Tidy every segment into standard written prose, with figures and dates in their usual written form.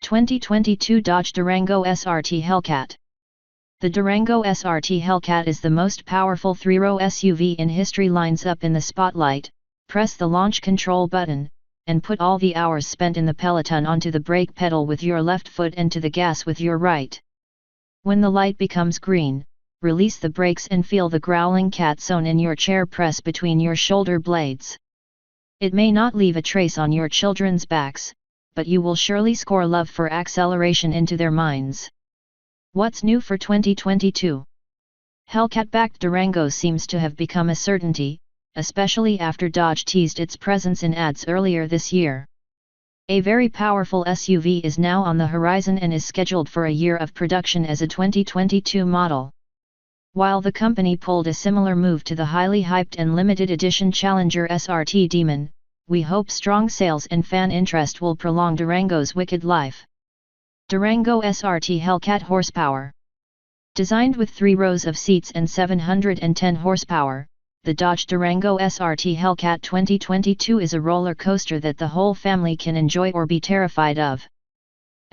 2022 Dodge Durango SRT Hellcat. The Durango SRT Hellcat is the most powerful three-row SUV in history. Lines up in the spotlight, press the launch control button, and put all the hours spent in the peloton onto the brake pedal with your left foot and to the gas with your right. When the light becomes green, release the brakes and feel the growling cat zone in your chair press between your shoulder blades. It may not leave a trace on your children's backs, but you will surely score love for acceleration into their minds. What's new for 2022? Hellcat-backed Durango seems to have become a certainty, especially after Dodge teased its presence in ads earlier this year. A very powerful SUV is now on the horizon and is scheduled for a year of production as a 2022 model. While the company pulled a similar move to the highly hyped and limited edition Challenger SRT Demon, we hope strong sales and fan interest will prolong Durango's wicked life. Durango SRT Hellcat horsepower. Designed with 3 rows of seats and 710 horsepower, the Dodge Durango SRT Hellcat 2022 is a roller coaster that the whole family can enjoy or be terrified of.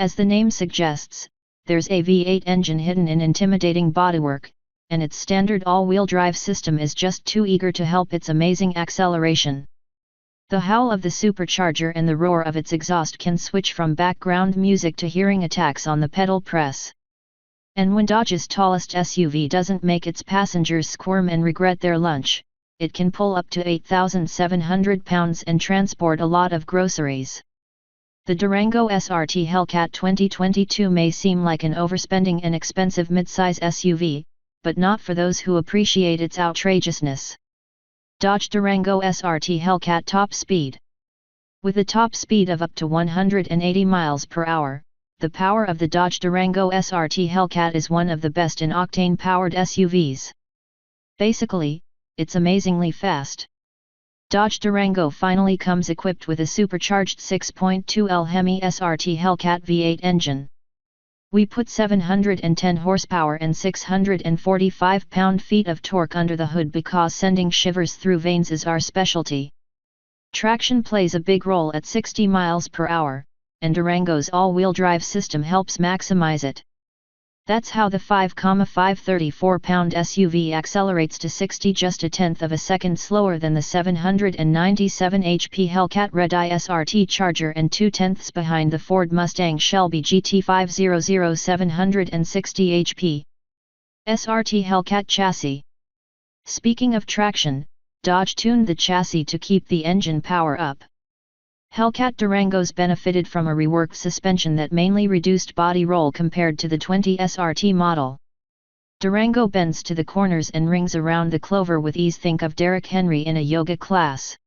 As the name suggests, there's a V8 engine hidden in intimidating bodywork, and its standard all-wheel drive system is just too eager to help its amazing acceleration. The howl of the supercharger and the roar of its exhaust can switch from background music to hearing attacks on the pedal press. And when Dodge's tallest SUV doesn't make its passengers squirm and regret their lunch, it can pull up to 8,700 pounds and transport a lot of groceries. The Durango SRT Hellcat 2022 may seem like an overspending and expensive midsize SUV, but not for those who appreciate its outrageousness. Dodge Durango SRT Hellcat top speed. With a top speed of up to 180 miles per hour, the power of the Dodge Durango SRT Hellcat is one of the best in octane-powered SUVs. Basically, it's amazingly fast. Dodge Durango finally comes equipped with a supercharged 6.2L Hemi SRT Hellcat V8 engine. We put 710 horsepower and 645 pound-feet of torque under the hood because sending shivers through veins is our specialty. Traction plays a big role at 60 miles per hour, and Durango's all-wheel drive system helps maximize it. That's how the 5,534-pound SUV accelerates to 60 just a tenth of a second slower than the 797 HP Hellcat Red-Eye SRT Charger and 2/10 behind the Ford Mustang Shelby GT500 760 HP. SRT Hellcat chassis. Speaking of traction, Dodge tuned the chassis to keep the engine power up. Hellcat Durangos benefited from a reworked suspension that mainly reduced body roll compared to the 20 SRT model. Durango bends to the corners and rings around the clover with ease. Think of Derrick Henry in a yoga class.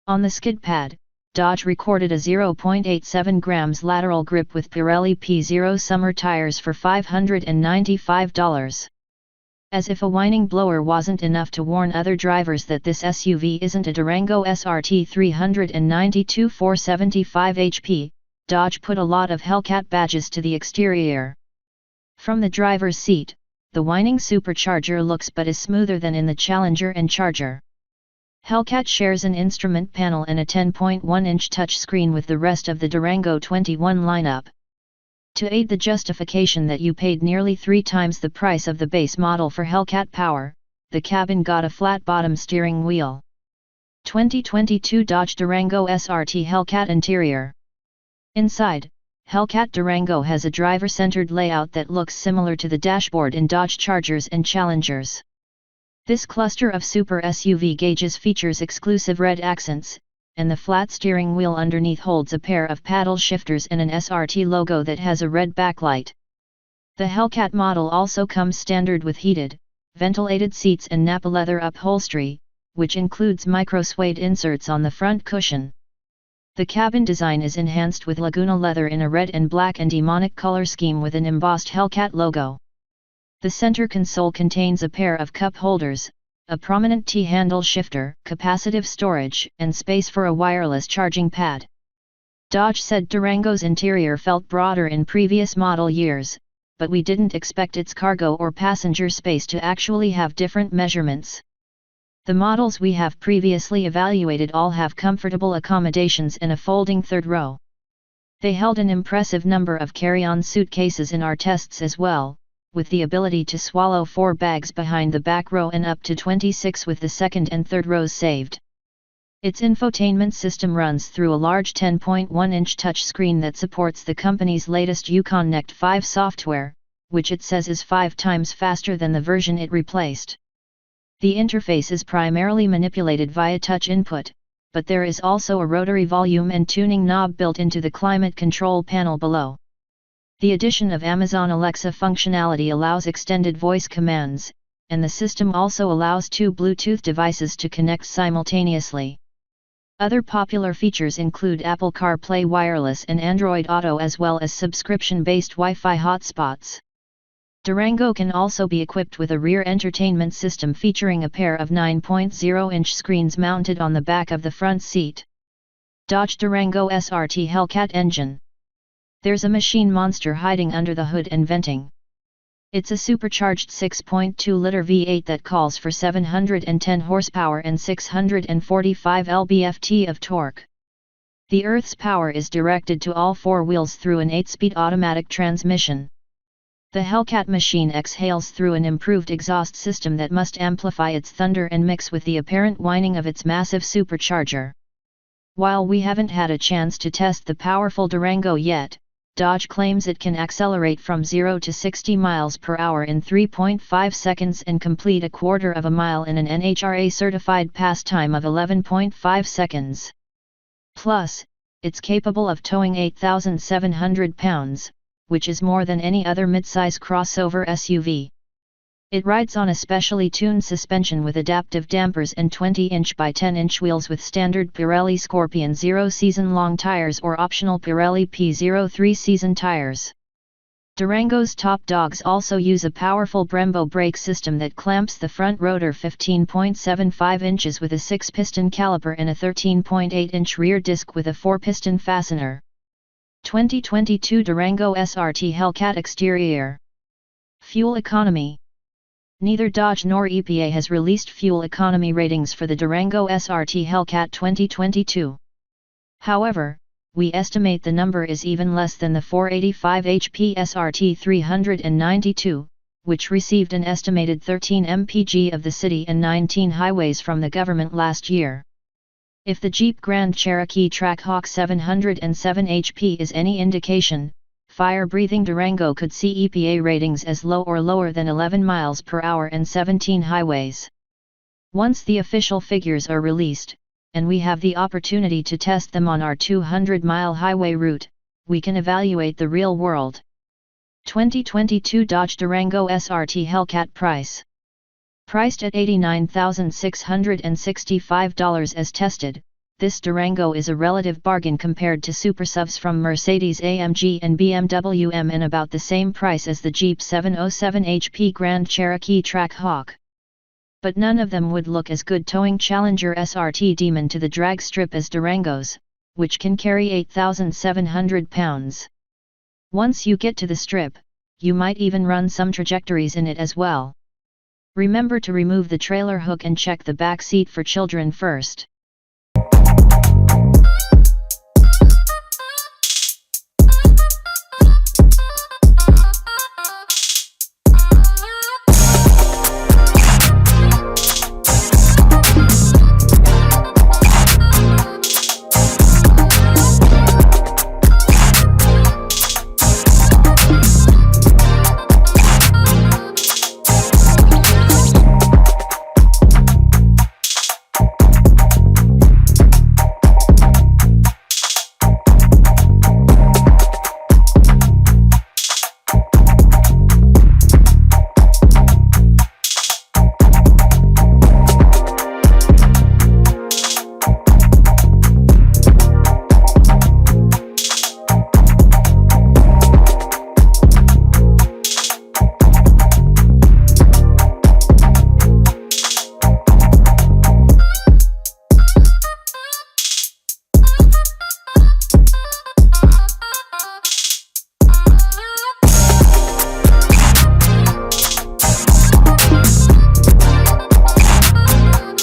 On the skid pad, Dodge recorded a 0.87 grams lateral grip with Pirelli P0 summer tires for $595. As if a whining blower wasn't enough to warn other drivers that this SUV isn't a Durango SRT 392 475 HP, Dodge put a lot of Hellcat badges to the exterior. From the driver's seat, the whining supercharger looks but is smoother than in the Challenger and Charger. Hellcat shares an instrument panel and a 10.1-inch touchscreen with the rest of the Durango 21 lineup. To aid the justification that you paid nearly 3 times the price of the base model for Hellcat power, the cabin got a flat-bottom steering wheel. 2022 Dodge Durango SRT Hellcat interior. Inside, Hellcat Durango has a driver-centered layout that looks similar to the dashboard in Dodge Chargers and Challengers. This cluster of super SUV gauges features exclusive red accents, and the flat steering wheel underneath holds a pair of paddle shifters and an SRT logo that has a red backlight. The Hellcat model also comes standard with heated, ventilated seats and Nappa leather upholstery, which includes micro-suede inserts on the front cushion. The cabin design is enhanced with Laguna leather in a red and black and demonic color scheme with an embossed Hellcat logo. The center console contains a pair of cup holders, a prominent T-handle shifter, capacitive storage, and space for a wireless charging pad. Dodge said Durango's interior felt broader in previous model years, but we didn't expect its cargo or passenger space to actually have different measurements. The models we have previously evaluated all have comfortable accommodations and a folding third row. They held an impressive number of carry-on suitcases in our tests as well, with the ability to swallow 4 bags behind the back row and up to 26 with the second and third rows saved. Its infotainment system runs through a large 10.1-inch touchscreen that supports the company's latest Uconnect 5 software, which it says is 5 times faster than the version it replaced. The interface is primarily manipulated via touch input, but there is also a rotary volume and tuning knob built into the climate control panel below. The addition of Amazon Alexa functionality allows extended voice commands, and the system also allows 2 Bluetooth devices to connect simultaneously. Other popular features include Apple CarPlay Wireless and Android Auto, as well as subscription-based Wi-Fi hotspots. Durango can also be equipped with a rear entertainment system featuring a pair of 9.0-inch screens mounted on the back of the front seat. Dodge Durango SRT Hellcat engine. There's a machine monster hiding under the hood and venting. It's a supercharged 6.2-liter V8 that calls for 710 horsepower and 645 lb-ft of torque. The Earth's power is directed to all 4 wheels through an 8-speed automatic transmission. The Hellcat machine exhales through an improved exhaust system that must amplify its thunder and mix with the apparent whining of its massive supercharger. While we haven't had a chance to test the powerful Durango yet, Dodge claims it can accelerate from 0 to 60 miles per hour in 3.5 seconds and complete a quarter of a mile in an NHRA-certified pass time of 11.5 seconds. Plus, it's capable of towing 8,700 pounds, which is more than any other midsize crossover SUV. It rides on a specially tuned suspension with adaptive dampers and 20-inch by 10-inch wheels with standard Pirelli Scorpion Zero season-long tires or optional Pirelli P03 season tires. Durango's top dogs also use a powerful Brembo brake system that clamps the front rotor 15.75 inches with a 6-piston caliper and a 13.8-inch rear disc with a 4-piston fastener. 2022 Durango SRT Hellcat exterior. Fuel economy. Neither Dodge nor EPA has released fuel economy ratings for the Durango SRT Hellcat 2022. However, we estimate the number is even less than the 485 HP SRT 392, which received an estimated 13 mpg of the city and 19 highways from the government last year. If the Jeep Grand Cherokee Trackhawk 707 HP is any indication, fire-breathing Durango could see EPA ratings as low or lower than 11 miles per hour and 17 highways. Once the official figures are released, and we have the opportunity to test them on our 200-mile highway route, we can evaluate the real world. 2022 Dodge Durango SRT Hellcat price. Priced at $89,665 as tested, this Durango is a relative bargain compared to supersubs from Mercedes-AMG and BMW M and about the same price as the Jeep 707 HP Grand Cherokee Trackhawk. But none of them would look as good towing Challenger SRT Demon to the drag strip as Durango's, which can carry 8,700 pounds. Once you get to the strip, you might even run some trajectories in it as well. Remember to remove the trailer hook and check the back seat for children first.